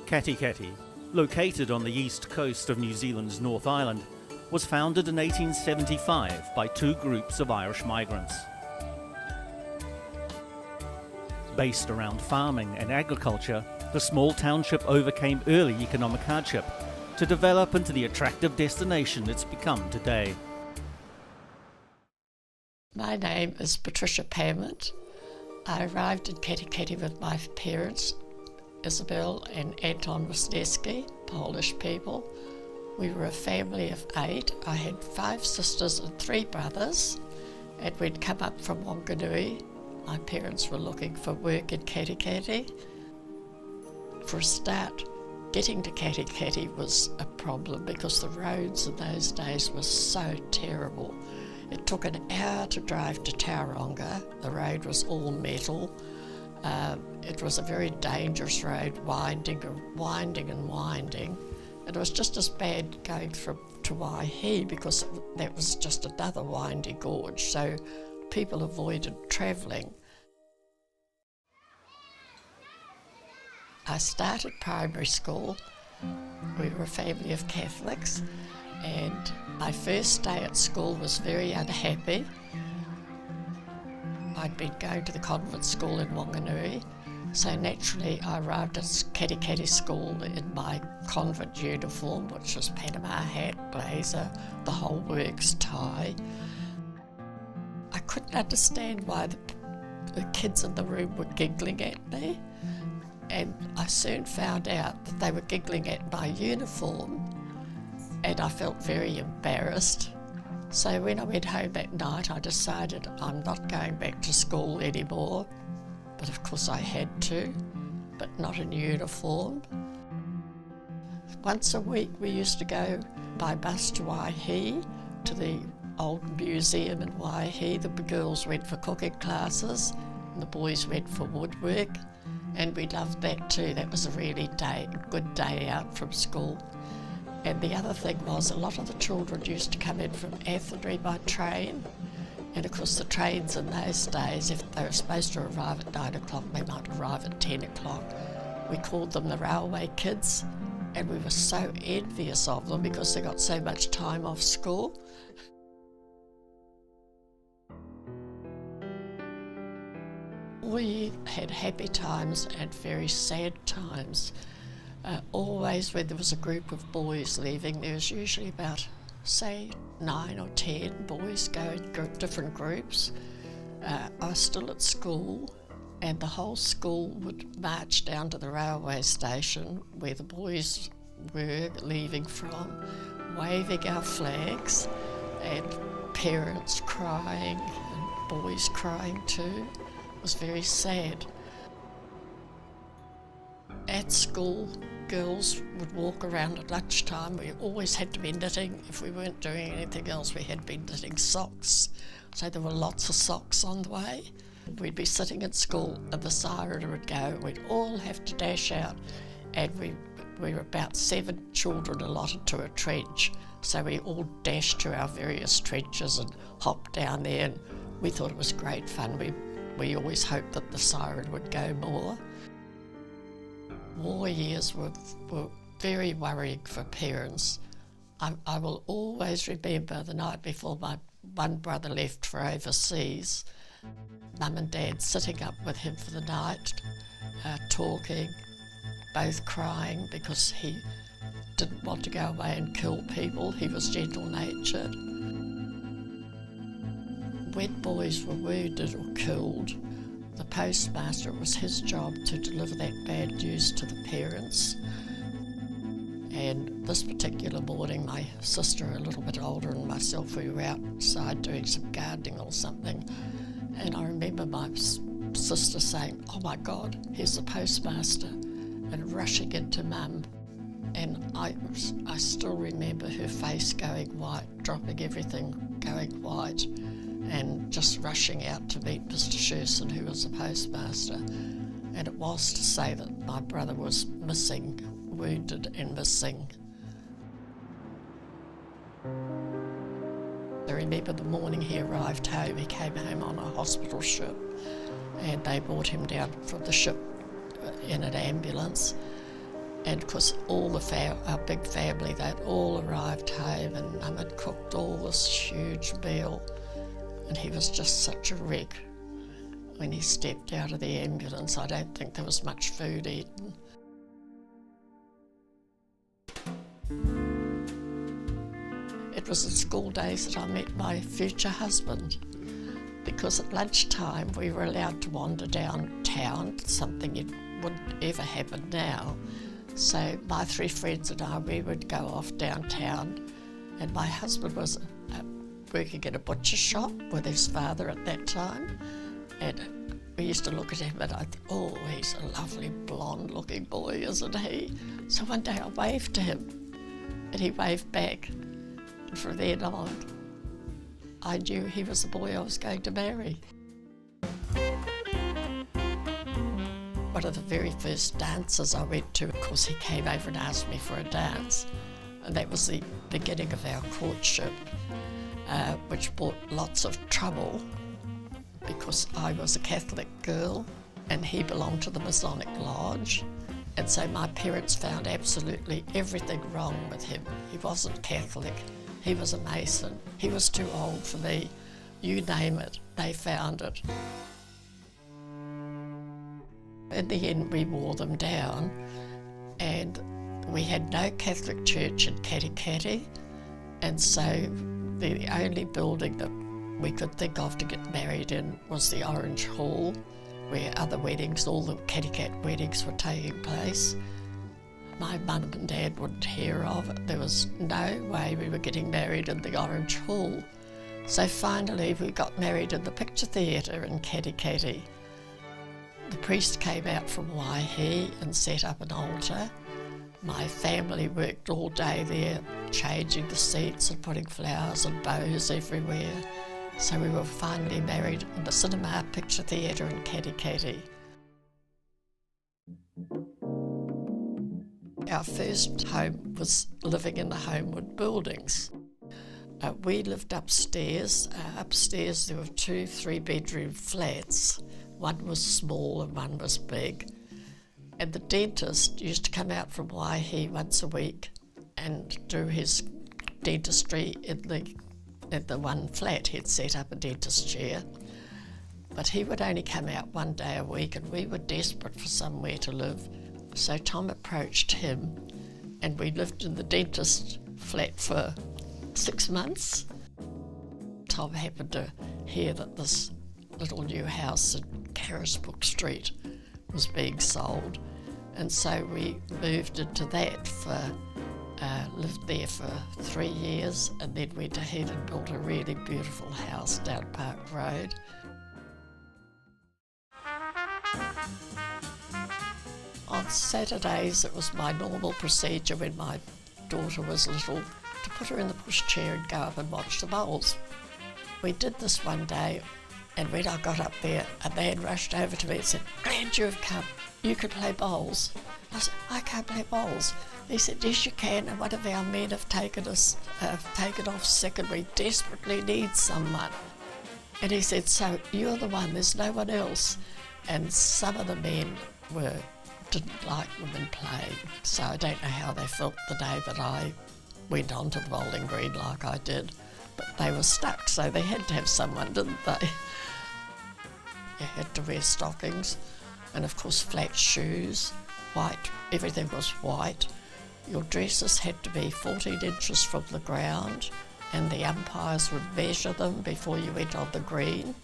Katikati, located on the east coast of New Zealand's North Island, was founded in 1875 by two groups of Irish migrants. Based around farming and agriculture, the small township overcame early economic hardship to develop into the attractive destination it's become today. My name is Pat Pamment. I arrived in Katikati with my parents, Isabel and Anton Wisniewski, Polish people. We were a family of 8. I had 5 sisters and 3 brothers, and we'd come up from Wanganui. My parents were looking for work in Katikati. For a start, getting to Katikati was a problem because the roads in those days were so terrible. It took an hour to drive to Tauranga. The road was all metal. It was a very dangerous road, winding and winding. It was just as bad going to Waihi because that was just another windy gorge, so people avoided travelling. I started primary school. We were a family of Catholics, and my first day at school was very unhappy. I'd been going to the convent school in Wanganui, so naturally I arrived at Katikati school in my convent uniform, which was Panama hat, blazer, the whole works, tie. I couldn't understand why the kids in the room were giggling at me, and I soon found out that they were giggling at my uniform, and I felt very embarrassed. So when I went home that night, I decided I'm not going back to school anymore. But of course I had to, but not in uniform. Once a week we used to go by bus to Waihi, to the old museum in Waihi. The girls went for cooking classes and the boys went for woodwork, and we loved that too. That was a really good day out from school. And the other thing was, a lot of the children used to come in from Athenry by train. And of course the trains in those days, if they were supposed to arrive at 9 o'clock, they might arrive at 10 o'clock. We called them the railway kids, and we were so envious of them because they got so much time off school. We had happy times and very sad times. Always when there was a group of boys leaving, there was usually about, say, 9 or 10 boys going different groups. I was still at school, and the whole school would march down to the railway station where the boys were leaving from, waving our flags, and parents crying and boys crying too. It was very sad. At school, girls would walk around at lunchtime. We always had to be knitting. If we weren't doing anything else, we had been knitting socks. So there were lots of socks on the way. We'd be sitting at school and the siren would go. We'd all have to dash out, and we were about 7 children allotted to a trench. So we all dashed to our various trenches and hopped down there, and we thought it was great fun. We always hoped that the siren would go more. War years were very worrying for parents. I will always remember the night before my one brother left for overseas, Mum and Dad sitting up with him for the night, talking, both crying because he didn't want to go away and kill people. He was gentle-natured. When boys were wounded or killed, the postmaster, it was his job to deliver that bad news to the parents. And this particular morning, my sister, a little bit older than myself, we were outside doing some gardening or something, and I remember my sister saying, "Oh my God, here's the postmaster," and rushing into Mum. And I still remember her face going white, dropping everything, going white, and just rushing out to meet Mr. Sherson, who was the postmaster. And it was to say that my brother was missing, wounded and missing. I remember the morning he arrived home. He came home on a hospital ship, and they brought him down from the ship in an ambulance. And of course all our big family, they'd all arrived home and Mum had cooked all this huge meal, and he was just such a wreck. When he stepped out of the ambulance, I don't think there was much food eaten. It was in school days that I met my future husband, because at lunchtime we were allowed to wander downtown, something that wouldn't ever happen now. So my 3 friends and I, we would go off downtown, and my husband was working in a butcher shop with his father at that time, and we used to look at him and I thought, oh, he's a lovely blonde-looking boy, isn't he? So one day I waved to him, and he waved back, and from then on, I knew he was the boy I was going to marry. One of the very first dances I went to, of course, he came over and asked me for a dance, and that was the beginning of our courtship, which brought lots of trouble because I was a Catholic girl and he belonged to the Masonic Lodge, and so my parents found absolutely everything wrong with him. He wasn't Catholic, he was a Mason, he was too old for me, you name it, they found it. In the end, we wore them down, and we had no Catholic church in Katikati, and so the only building that we could think of to get married in was the Orange Hall, where other weddings, all the Katikati weddings were taking place. My mum and dad wouldn't hear of it. There was no way we were getting married in the Orange Hall. So finally we got married in the picture theatre in Katikati. The priest came out from Waihi and set up an altar. My family worked all day there, changing the seats and putting flowers and bows everywhere. So we were finally married in the Cinema Picture Theatre in Katikati. Our first home was living in the Homewood buildings. We lived upstairs. Upstairs there were 2 3-bedroom flats. One was small and one was big. And the dentist used to come out from Waihi once a week and do his dentistry in the one flat. He'd set up a dentist chair. But he would only come out one day a week, and we were desperate for somewhere to live. So Tom approached him, and we lived in the dentist flat for 6 months. Tom happened to hear that this little new house in Carisbrook Street was being sold, and so we moved into that lived there for 3 years, and then went ahead and built a really beautiful house down Park Road. On Saturdays it was my normal procedure when my daughter was little to put her in the pushchair and go up and watch the bowls. We did this one day, and when I got up there, a man rushed over to me and said, "Glad you have come, you can play bowls." I said, "I can't play bowls." He said, "Yes you can, and one of our men have taken off sick and we desperately need someone." And he said, "So you're the one, there's no one else." And some of the men didn't like women playing, so I don't know how they felt the day that I went onto the bowling green like I did, but they were stuck, so they had to have someone, didn't they? You had to wear stockings, and of course flat shoes, white, everything was white. Your dresses had to be 14 inches from the ground, and the umpires would measure them before you went on the green.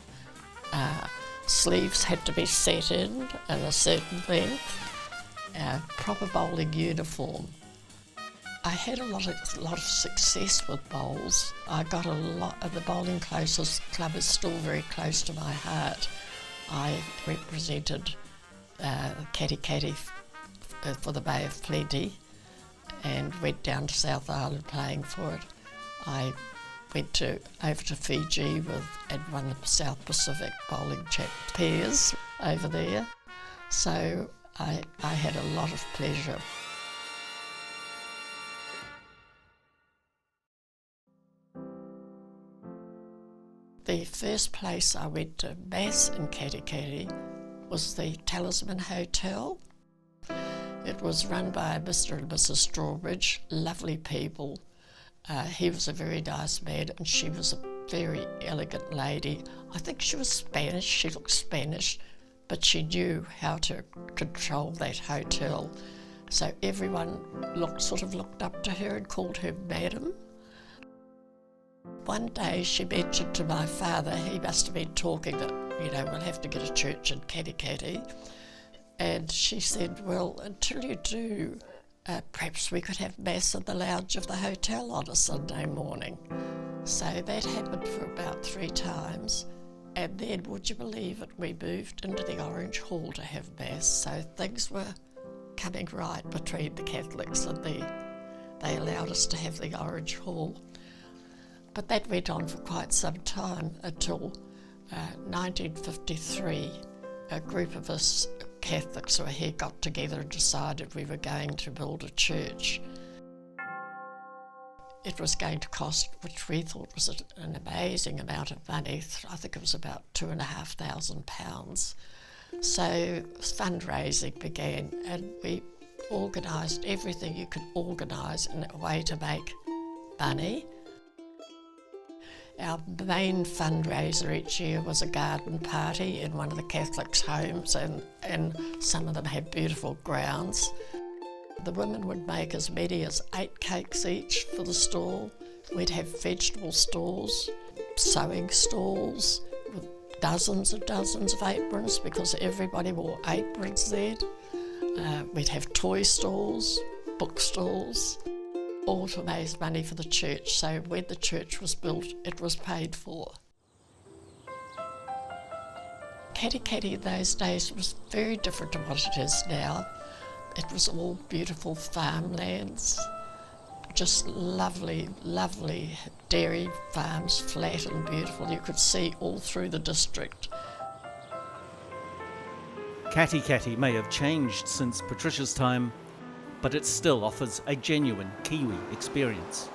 Sleeves had to be set in at a certain length. Proper bowling uniform. I had a lot of success with bowls. I got a lot, and the Bowling Club is still very close to my heart. I represented Katikati for the Bay of Plenty and went down to South Island playing for it. I went over to Fiji and won the South Pacific Bowling pairs over there. So I had a lot of pleasure. The first place I went to Mass in Katikati was the Talisman Hotel. It was run by Mr. and Mrs. Strawbridge, lovely people. He was a very nice man and she was a very elegant lady. I think she was Spanish, she looked Spanish, but she knew how to control that hotel. So everyone sort of looked up to her and called her Madam. One day she mentioned to my father, he must have been talking that, we'll have to get a church in Katikati. And she said, well, until you do, perhaps we could have Mass in the lounge of the hotel on a Sunday morning. So that happened for about 3 times. And then, would you believe it, we moved into the Orange Hall to have Mass. So things were coming right between the Catholics and they allowed us to have the Orange Hall. But that went on for quite some time until 1953. A group of us Catholics who were here got together and decided we were going to build a church. It was going to cost, which we thought was an amazing amount of money. I think it was about £2,500. So fundraising began and we organised everything you could organise in a way to make money. Our main fundraiser each year was a garden party in one of the Catholics' homes, and some of them had beautiful grounds. The women would make as many as 8 cakes each for the stall. We'd have vegetable stalls, sewing stalls, with dozens and dozens of aprons because everybody wore aprons then. We'd have toy stalls, book stalls, all to raise money for the church. So when the church was built, it was paid for. Katikati in those days was very different to what it is now. It was all beautiful farmlands, just lovely, lovely dairy farms, flat and beautiful. You could see all through the district. Katikati may have changed since Patricia's time, but it still offers a genuine Kiwi experience.